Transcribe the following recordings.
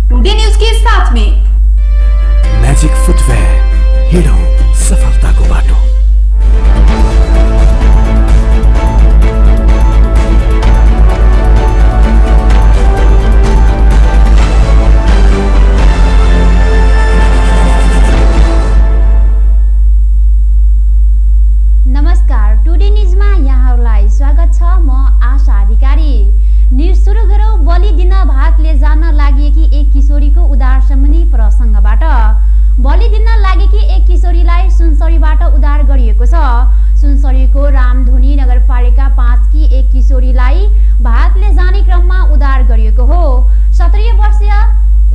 Today news के साथ में मैजिक फुटवेयर, हिडो सफलताको बाटो। नमस्कार, टुडे न्यूजमा यहाँहरूलाई स्वागत छ। म आशा अधिकारी। न्यूज सुरु गरौँ बलि दिन भातले जान लागेकी एक किशोरीको उद्धार सम्बन्धी प्रसङ्गबाट। बलि दिन लागेकी एक किशोरीलाई सुनसरीबाट उद्धार गरिएको छ। सुनसरीको रामधुनी नगरपालिका 5 की एक किशोरीलाई भातले जाने क्रममा उद्धार गरिएको हो। 17 वर्षीय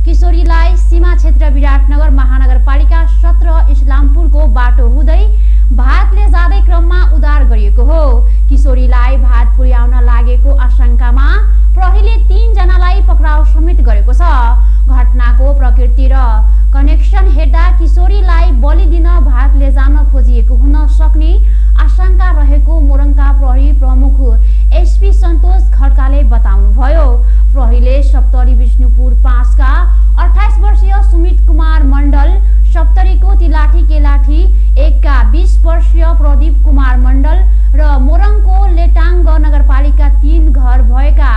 किशोरीलाई सीमा क्षेत्र विराटनगर महानगरपालिका 17 इस्लामपुरको बाटो हुँदै भातले जाँदै क्रममा उद्धार गरिएको हो। किशोरीलाई भात पुर्याउन लागेको आशंकामा प्रहरीले 3 जनालाई पक्राउ समेत गरेको छ। घटनाको प्रकृति र कनेक्सन हेर्दा किशोरीलाई बलि दिन भातले जान खोजिएको हुन सक्ने आशंका रहेको मोरङका प्रहरी प्रमुख एसपी सन्तोष खड्काले बताउनुभयो। प्रहरीले सप्तरी विष्णुपुर 5 का 28 वर्षीय सुमित कुमार मण्डल, सप्तरीको तिलाठी केलाठी 1 का 20 वर्षीय प्रदीप कुमार मण्डल र मोरङको लेटाङ्ग नगरपालिका 3 घर भएका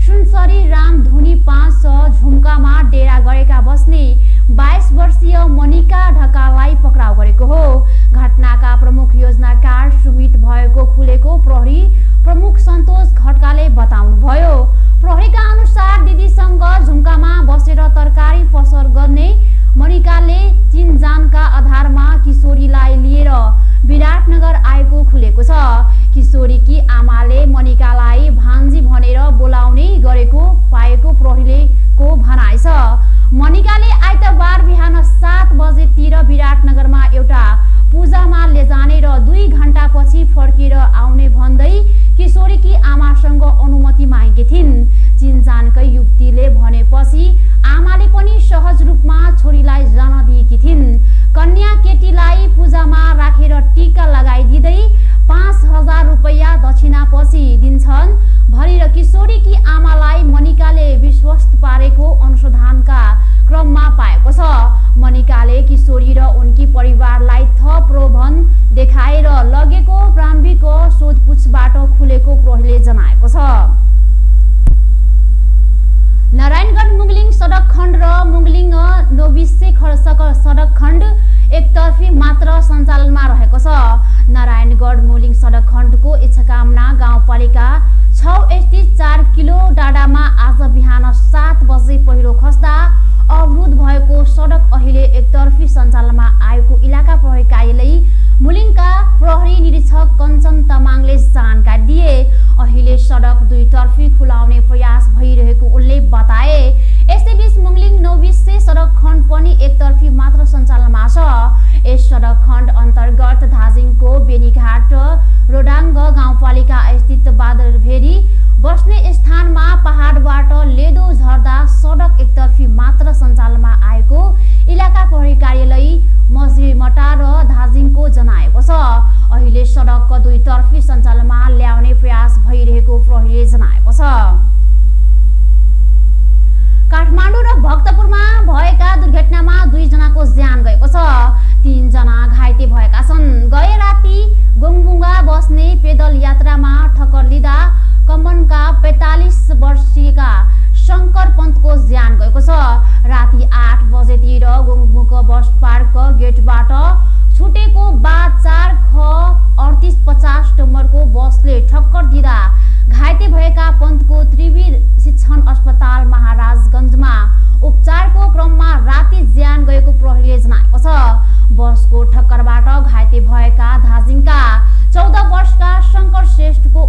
सुनसरी रामधुनी 5 झुम्कामा डेरा गरेका बस्ने 22 वर्षीय मनिका ढकाललाई पक्राउ गरेको हो। घटनाका प्रमुख योजनाकार सुमित भएको खुलेको प्रहरी प्रमुख सन्तोष खड्काले बताउनुभयो। प्रहरीका अनुसार दिदीसँग झुम्कामा बसेर तरकारी पसल गर्ने मनिकाले चिनजानका आधारमा किशोरीलाई लिएर विराटनगर आएको खुलेको छ। किशोरीकी आमाले मनिकालाई भान्जी भनेर बोलाउने गरेको पाएको प्रहरीलेको भनाइ छ। मनिकाले आइतबार बिहान 7 बजेतिर विराटनगरमा एउटा पूजामा लेजाने र 2 घण्टापछि फर्केर आउने भन्दै किशोरीकी आमासँग अनुमति मागेकी थिइन्। चिनजानकै युवतीले भनेपछि आमाले पनि सहज रूपमा छोरीलाई जान दिएकी थिइन्। कन्या केटीलाई पूजामा राखेर टीका लगाइदिँदै 5000 रुपैयाँ दक्षिणापछि दिन्छन् भनेर किशोरीकी आमालाई मनिकाले विश्वस्त पारेको अनुसन्धानका क्रममा पाएको छ। मनिकाले किशोरी र उनकी परिवारलाई थप प्रलोभन देखाएर लगेको प्रारम्भिक सोधपुछबाट खुलेको प्रहरीले जनाएको छ। नारायणगढ मुगलिङ सडक खण्ड र मुगलिङ नोबिसे खर्सक सडक खण्ड एकतर्फी मात्र सञ्चालनमा रहेको छ। नारायणगढ मुगलिङ सडक खण्डको इच्छाकामना गाउँपालिका 6 स्थित 4 किलो डाँडामा आज बिहान 7 बजे पहिरो खस्दा अवरुद्ध भएको सडक अहिले एकतर्फी सञ्चालनमा आएको इलाका प्रहरी कार्यालय मुलिङका प्रहरी निरीक्षक कञ्चन तामाङले जानकारी दिए। अहिले सडक दुईतर्फी खुलाउने प्रयास भइरहेको उनले बताए। यसैबीच मुगलिङ नौबिसे सडक खण्ड पनि एकतर्फी मात्र सञ्चालनमा छ। यस सडक खण्ड अन्तर्गत धाजिङको बेनीघाट रोडाङ्ग गाउँपालिका स्थित बादलभेरी बस्ने स्थानमा पहाडबाट लेदो झर्दा सडक एकतर्फी मात्र सञ्चालनमा आएको इलाका प्रहरी कार्यालय मझिमटा र धाजिङको जनाएको छ। अहिले सडक दुईतर्फी सञ्चालनमा ल्याउने प्रयास भइरहेको प्रहरीले जनाएको छ। काठमाडौँ र भक्तपुरमा भएका दुर्घटनामा 2 जनाको ज्यान गएको छ। 3 जना घाइते भएका छन्। गए राति गोङबुङ्गा बस्ने पैदल यात्रामा ठक्कर लिँदा कम्बनका 45 वर्षीयका शङ्कर पन्तको ज्यान गएको छ। राति 8 बजेतिर गोङबुङ बस पार्क गेटबाट छुटेको बाद 4 ख 3850 नम्बरको बसले ठक्कर दिँदा घाइते भएका पन्तको त्रिवी शिक्षण अस्पताल महाराजगञ्जमा उपचारको क्रममा राति ज्यान गएको प्रहरीले जनाएको छ। बसको ठक्करबाट घाइते भएका धाजिङका 14 वर्षका शङ्कर श्रेष्ठको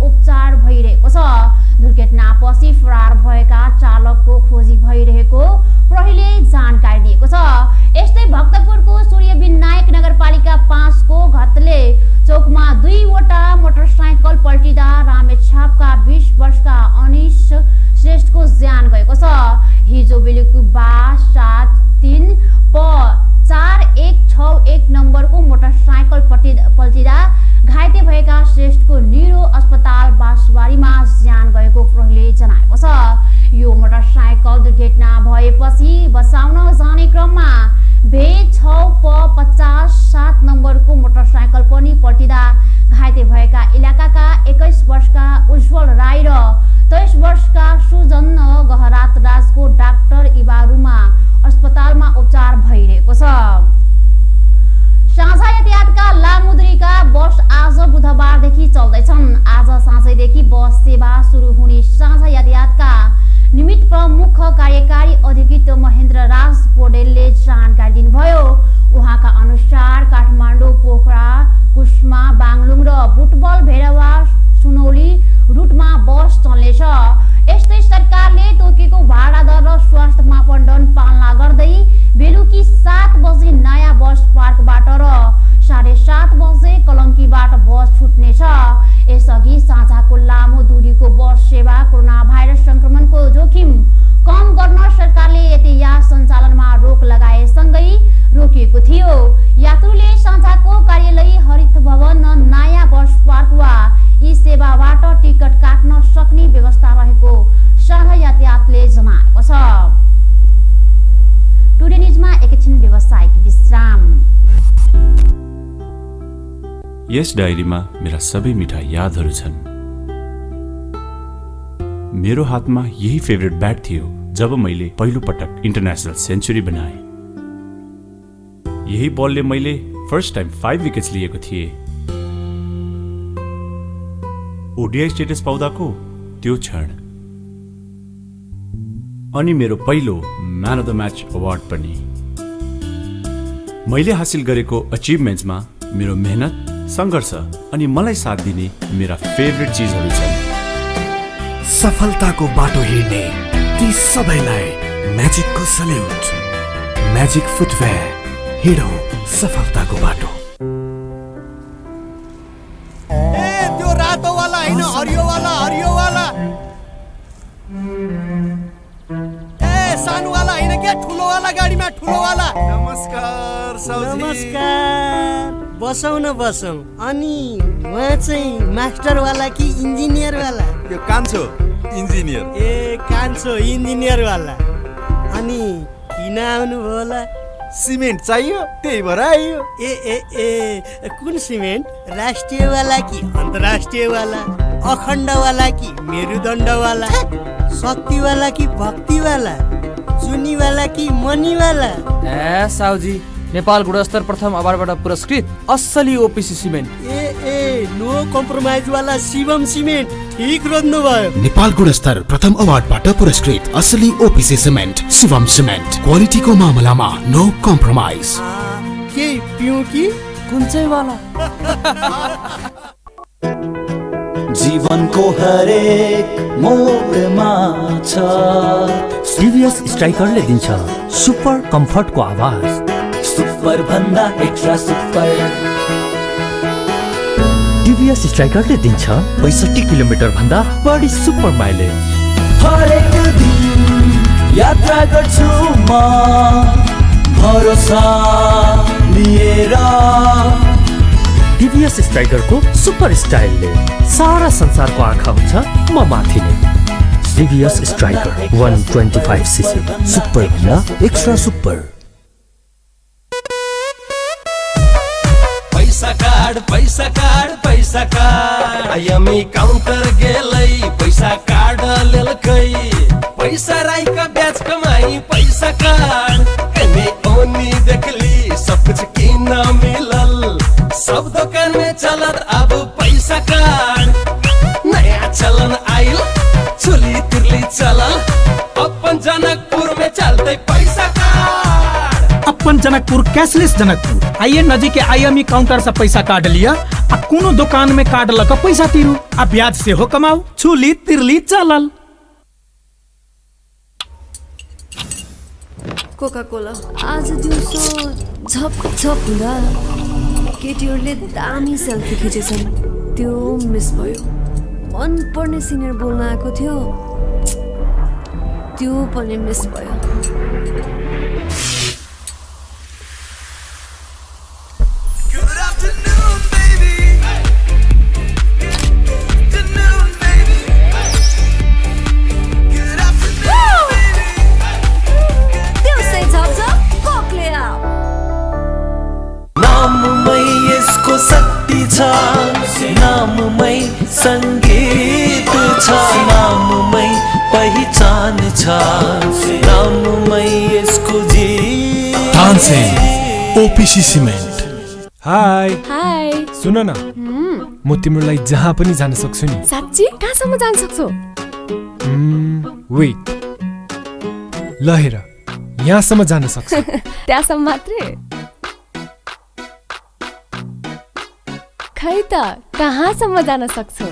यस डायरीमा मेरा सबै मिठा यादहरू छन्। मेरो हातमा यही फेभरेट ब्याट थियो जब मैले पहिलो पटक इन्टरनेसनल सेन्चुरी बनाएँ। यही बलले मैले फर्स्ट टाइम 5 विकेट्स लिएको थिएँ। ओडिआई स्टेटस पाउँदाको त्यो क्षण, अनि मेरो पहिलो man of the match award पनि। मैले हासिल गरेको अचिभमेन्ट्समा मेरो मेहनत, सङ्घर्ष अनि मलाई साथ दिने मेरा फेभरेट चिजहरू छन्। सफलताको बाटो हिँड्ने ती सबैलाई म्याजिकको सल्युट। म्याजिक फुटवेयर, हिँडौँ सफलताको बाटो। त्यो रातो वाला हैन, हरियो वाला, हरियो वाला। सानो वाला हैन क्या, ठुलो वाला गाडीमा, ठुलो वाला। नमस्कार साउजी। नमस्कार। बसौँ न बसौँ। अनि उहाँ चाहिँ मास्टर वाला कि इन्जिनियर वाला? यो कान्छो इन्जिनियर। ए कान्छो इन्जिनियर वाला। अनि किन आउनु भयो होला? सिमेन्ट चाहियो, त्यही भएर आइयो। ए ए ए कुन सिमेन्ट? राष्ट्रिय वाला कि अन्तर्राष्ट्रिय वाला? अखण्ड वाला कि मेरुदण्ड वाला? शक्ति वाला कि भक्ति वाला? चुनी वाला कि मनी वाला? ए साउजी, नेपाल गुणस्तर प्रथम अवार्डबाट पुरस्कृत असली ओपिसी सिमेन्ट। ए नो कम्प्रोमाइज वाला शिवम सिमेन्ट। ठीक रोज्नु भयो। नेपाल गुणस्तर प्रथम अवार्डबाट पुरस्कृत असली ओपिसी सिमेन्ट शिवम सिमेन्ट। क्वालिटीको मामलामा नो कम्प्रोमाइज। के पिउ कि कुन चाहिँ वाला? जीवनको हरेक मोडमा छ CVS स्ट्राइकरले दिन्छ सुपर कम्फर्टको आवाज। सुपर भन्दा एक्स्ट्रा सुपर। TVS स्ट्राइकरले दिन्छ 65 किलोमिटर भन्दा बढी सुपर माइलेज। हरेक दिन यात्रा गर्छु म भरोसा लिएर। TVS स्ट्राइकरको सुपर स्टाइलले सारा संसारको आँखा हुन्छ म माथि नै। TVS स्ट्राइकर 125cc सुपर भन्दा एक्स्ट्रा सुपर। पैसा कार्ड पैसा कार्ड पैसा कार्ड आयामी काउन्टर गेलै पैसा कार्ड लेलकै। पैसा राईका ब्याज कमाई पैसा कार्ड एमे ओनी देखली सब कुछ किन मिलल। सब दुकान में चलत अब पैसा कार्ड। नया चलन आइल चुली तिरली चलल। अपन जनकपुर में चलते पैसा कार्ड। अपन जनकपुर कैशलेस जनकपुर। आइए नजीक आईएमई काउंटर से पैसा काट लिया आ कोनो दुकान में काट लक पैसा तिरू आ ब्याज से हो कमाऊ। छुली तिरली चलल। कोका कोला आज दिउँसो झप झप हुँदा केटीहरूले दामी सेल्फी खिचेछन्। त्यो मिस भयो। मन पर्ने सिङ्गर बोल्न आएको थियो, त्यो पनि मिस भयो। शक्ति छ नाममै संगीत छ नाममै पहिचान छ नाममै यसको जीत। Tansen OPC cement. Hi hi सुन न, म तिम्रो लागि जहाँ पनि जान सक्छु नि। साच्ची? कहाँसम्म जान सक्छौ? वेट, ल हेर, यहाँसम्म जान सक्छु। त्यहाँसम्म मात्रै? खै त कहाँसम्म जान सक्छौ?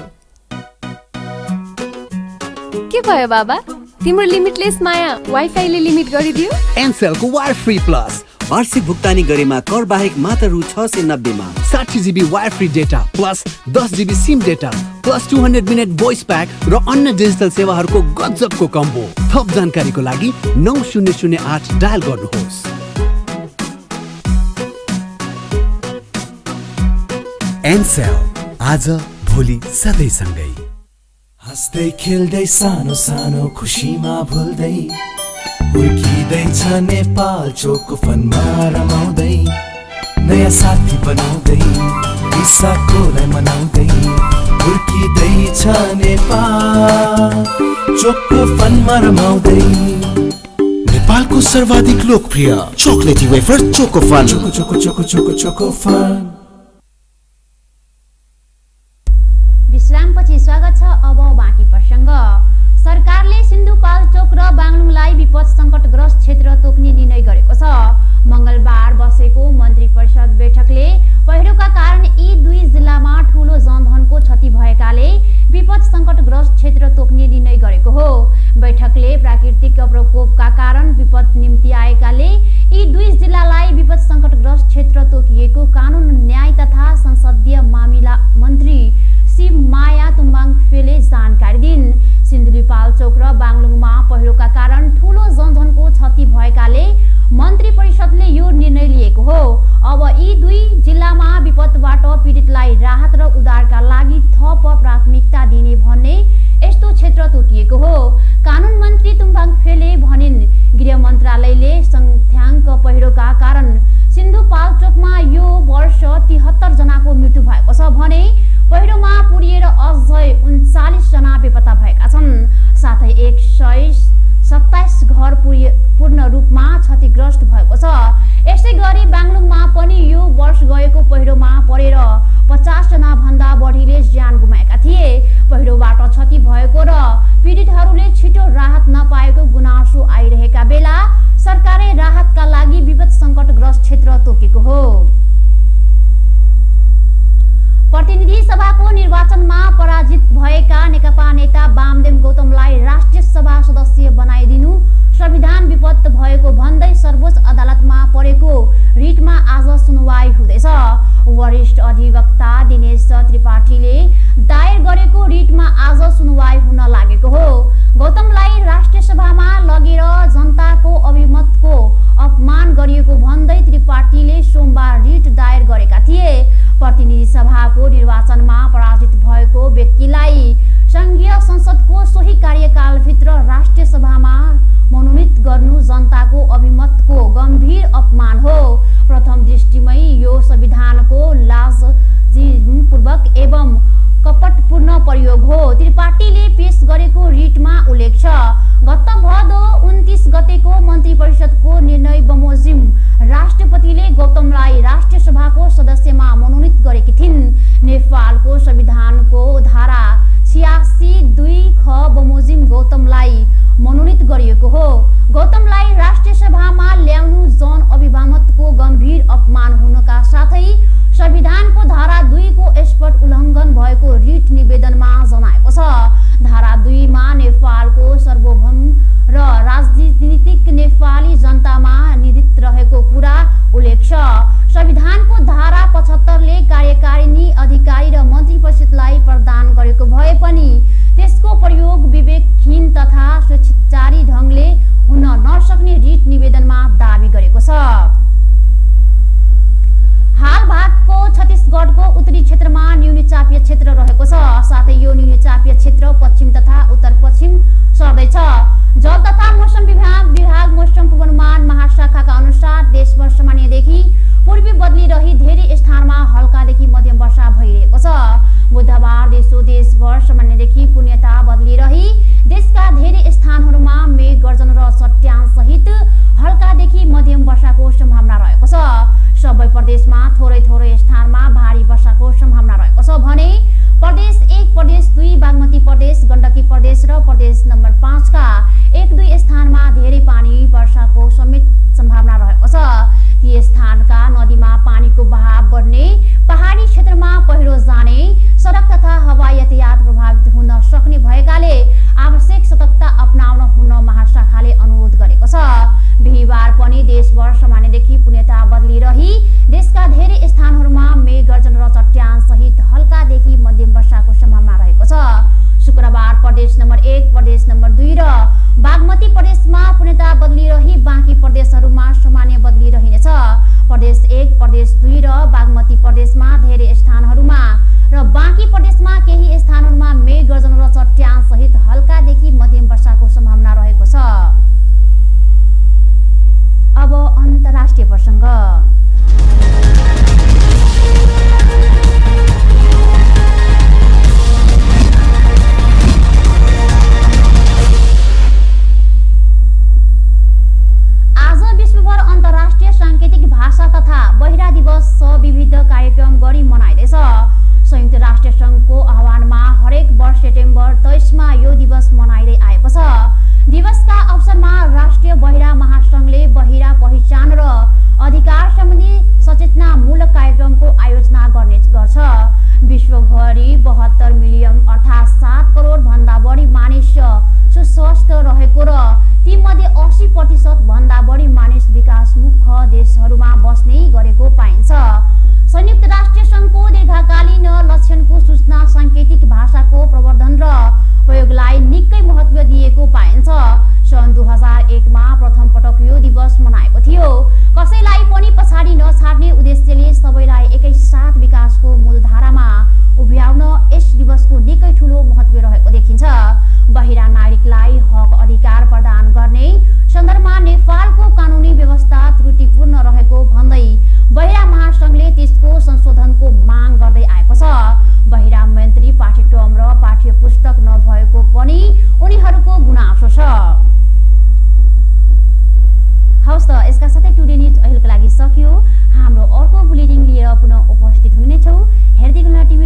के भयो बाबा, तिम्रो लिमिटलेस माया वाइफाईले लिमिट गरिदियो? एनसेलको वायर फ्री प्लस वार्षिक भुक्तानी गरेमा कर बाहेक मात्र रु 690 मा 60 GB wire free data plus 10 GB SIM data plus 200 minute voice pack र अन्य डिजिटल सेवाहरूको गजबको कम्बो। थप जानकारीको लागि 9008 डायल गर्नुहोस्। एनसेल, आज भोलि सधैँ सँगै। हँस्दै खेल्दै सानो सानो खुसीमा भुल्दै हुर्किँदैछ नेपाल चोक फनमा रमाउँदै नयाँ साथी बनाउँदै वैशाखलाई मनाउँदै हुर्किँदैछ नेपाल चोकको फनमा रमाउँदै। नेपालको सर्वाधिक लोकप्रिय chocolatey wafer choco fun. Choco choco choco choco choco fun. विश्रामपछि स्वागत छ अब बाँकी प्रसङ्ग। सरकारले सिन्धुपाल्चोक र बागलुङलाई विपद सङ्कटग्रस्त क्षेत्र तोक्ने निर्णय गरेको छ। मङ्गलबार बसेको मन्त्री परिषद बैठकले पहिरोका कारण यी दुई जिल्लामा ठूलो जनधनको क्षति भएकाले विपद सङ्कटग्रस्त क्षेत्र तोक्ने निर्णय गरेको हो। बैठकले प्राकृतिक प्रकोपका कारण विपद निम्ति आएकाले यी दुई जिल्लालाई विपद सङ्कटग्रस्त क्षेत्र तोकिएको कानुन न्याय तथा संसदीय मामिला मन्त्री शिव माया तुम्बाङफेले जानकारी दिइन्। सिन्धुपाल्चोक र बागलुङमा पहिरोका कारण ठूलो जनधनको क्षति भएकाले मन्त्री परिषदले यो निर्णय लिएको हो। अब यी दुई जिल्लामा विपदबाट पीडितलाई राहत र उद्धारका लागि थप प्राथमिकता दिने भन्ने यस्तो क्षेत्र तोकिएको हो। कानुन मन्त्री तुम्बाङफेले भनिन्, गृह मन्त्रालयले सङ्ख्याङ्क पहिरोका कारण सिन्धुपाल्चोकमा यो वर्ष 73 जनाको मृत्यु भएको छ भने पहिरोमा पुरिएर अझै 39 जना बेपत्ता भएका छन्। साथै 127 घर पूर्ण रूपमा क्षतिग्रस्त भएको छ। यसै गरी बागलुङमा पनि यो वर्ष गएको पहिरोमा परेर 50 जना भन्दा बढीले ज्यान गुमाएका थिए। पहिरोबाट क्षति भएको र पीडितहरूले छिटो राहत नपाएको गुनासो आइरहेका बेला सरकारले राहतका लागि विपद सङ्कटग्रस्त क्षेत्र तोकेको हो। प्रतिनिधि सभाको निर्वाचनमा पराजित भएका नेकपा नेता वामदेव गौतमलाई राष्ट्रिय सभा सदस्य बनाइदिनु संविधान विपद भएको भन्दै सर्वोच्च अदालतमा परेको रिटमा आज सुनवाई हुँदैछ। वरिष्ठ अधिवक्ता दिनेश त्रिपाठीले दायर गरेको रिटमा आज सुनवाई हुन लागेको हो। गौतमलाई राष्ट्रिय सभामा लगेर जनताको अभिमतको अपमान गरिएको भन्दै त्रिपाठीले सोमबार रिट दायर गरेका थिए। प्रतिनिधि सभाको निर्वाचनमा पराजित भएको व्यक्तिलाई संघीय संसदको सोही कार्यकालभित्र राष्ट्रिय सभामा मनोनित गर्नु जनताको अभिमतको गम्भीर अपमान हो। प्रथम दृष्टिमै यो संविधानको लाजपूर्वक एवं कपटपूर्ण प्रयोग हो। त्रिपाठीले पेश गरेको रिटमा उल्लेख छ, गत भदौ 29 गतेको मन्त्री परिषदको निर्णय बमोजिम राष्ट्रपतिले गौतमलाई राष्ट्रिय सभाको सदस्यमा मनोनित गरेकी थिइन्। नेपालको संविधानको धारा 86(2) ख बमोजिम गौतमलाई मनोनित गरिएको हो। गौतमलाई राष्ट्रिय सभामा ल्याउनु जन अभिमतको गम्भीर अपमान हुनका साथै संविधानको धारा 2 को स्पष्ट उल्लङ्घन भएको रिट निवेदनमा जनाएको छ। धारा 2 मा नेपालको सार्वभौम र राजनीतिक नेपाली जनतामा निहित रहेको कुरा उल्लेख छ। संविधानको धारा 75 ले कार्यकारिणी अधिकारी र मन्त्री परिषदलाई प्रदान गरेको भए पनि त्यसको प्रयोग विवेकहीन तथा स्वेच्छाचारी ढङ्गले हुन नसक्ने रिट निवेदनमा दाबी गरेको छ। हाल भारतको छत्तीसगढको उत्तरी क्षेत्रमा न्यूनी चापीय क्षेत्र रहेको छ। साथै यो न्यूनी चापीय क्षेत्र पश्चिम तथा उत्तर पश्चिम सर्दैछ। जल तथा मौसम विभाग मौसम पूर्वानुमान महाशाखाका अनुसार देशभर सामान्यदेखि पूर्वी बदली रही धेरै स्थानमा हल्कादेखि मध्यम वर्षा भइरहेको छ। बुधबार देशभर सामान्यदेखि पूर्णतया बदली रही देशका धेरै स्थानहरूमा मेघ गर्जन र चट्याङसहित हल्कादेखि मध्यम वर्षाको सम्भावना रहेको छ। सबै प्रदेशमा थोरै थोरै स्थानमा भारी वर्षाको सम्भावना रहेको छ भने प्रदेश 1, प्रदेश 2, बागमती प्रदेश, गण्डकी प्रदेश र प्रदेश नम्बर 5 का 1-2 स्थानमा धेरै पानी वर्षाको समेत सम्भावना रहेको छ। ती स्थानका नदीमा पानीको बहाव बढ्ने, पहाडी क्षेत्रमा पहिरो जाने, सडक तथा हवाई यातायात प्रभावित हुन सक्ने भएकाले आवश्यक सतर्कता अपनाउन हुन महाशाखाले अनुरोध गरेको छ। बिहिबार पनि देशभर सामान्यदेखि पूर्णतया बदली रही देशका धेरै स्थानहरूमा मेघ गर्जन र चट्याङसहित हल्कादेखि मध्यम वर्षाको सम्भावना रहेको छ। शुक्रबार प्रदेश नम्बर 1, प्रदेश नम्बर 2 र बागमती प्रदेशमा पूर्णतया बदली रही बाँकी प्रदेशहरूमा सामान्य बदली रहनेछ। प्रदेश 1, प्रदेश 2 र बागमती प्रदेशमा धेरै स्थानहरूमा र बाँकी प्रदेशमा केही स्थानहरूमा मेघ गर्जन र चट्याङसहित हल्कादेखि मध्यम वर्षाको सम्भावना रहेको छ। अब अन्तर्राष्ट्रिय प्रसङ्ग। कार्यक्रम गरी मनाइँदैछ। संयुक्त राष्ट्र संघको आह्वानमा हरेक वर्ष सेप्टेम्बर 23मा यो दिवस मनाइँदै आएको छ। दिवसका अवसरमा राष्ट्रिय बहिरा महासंघले बहिरा पहिचान र अधिकार सम्बन्धी सचेतनामूलक कार्यक्रमको आयोजना गर्छ। विश्वभरि 72 मिलियन अर्थात् 7 करोड भन्दा बढी मानिस सुस्वस्थ रहेको र तीमध्ये 80% भन्दा बढी मानिस विकासमुख देशहरूमा बस्ने गरेको पाइन्छ। संयुक्त राष्ट्र संघको दीर्घकालीन लक्ष्यको सूचना साङ्केतिक भाषाको प्रवर्धन र प्रयोगलाई निकै महत्त्व दिएको पाइन्छ। सन् 2001मा प्रथम पटक यो दिवस मनाएको थियो। कसैलाई पनि पछाडि नछाड्ने उद्देश्यले सबैलाई एकैसाथ विकासको मूलधारामा उभ्याउन यस दिवसको निकै ठूलो महत्त्व रहेको देखिन्छ। बहिरा नागरिकलाई हक अधिकार प्रदान गर्ने सन्दर्भमा नेपालको कानुनी व्यवस्था त्रुटिपूर्ण रहेको भन्दै बहिरा महासंघले त्यसको संशोधनको माग गर्दै आएको छ। बहिरा मन्त्री पाठ्यक्रम र पाठ्य पुस्तक नभएको पनि उनीहरूको गुनासो छ। हवस् त, यसका साथै टुडे न्युज अहिलेको लागि सकियो। हाम्रो अर्को बुलेटिन लिएर पुनः उपस्थित हुनेछौँ। हेर्दै गर्नु टिभी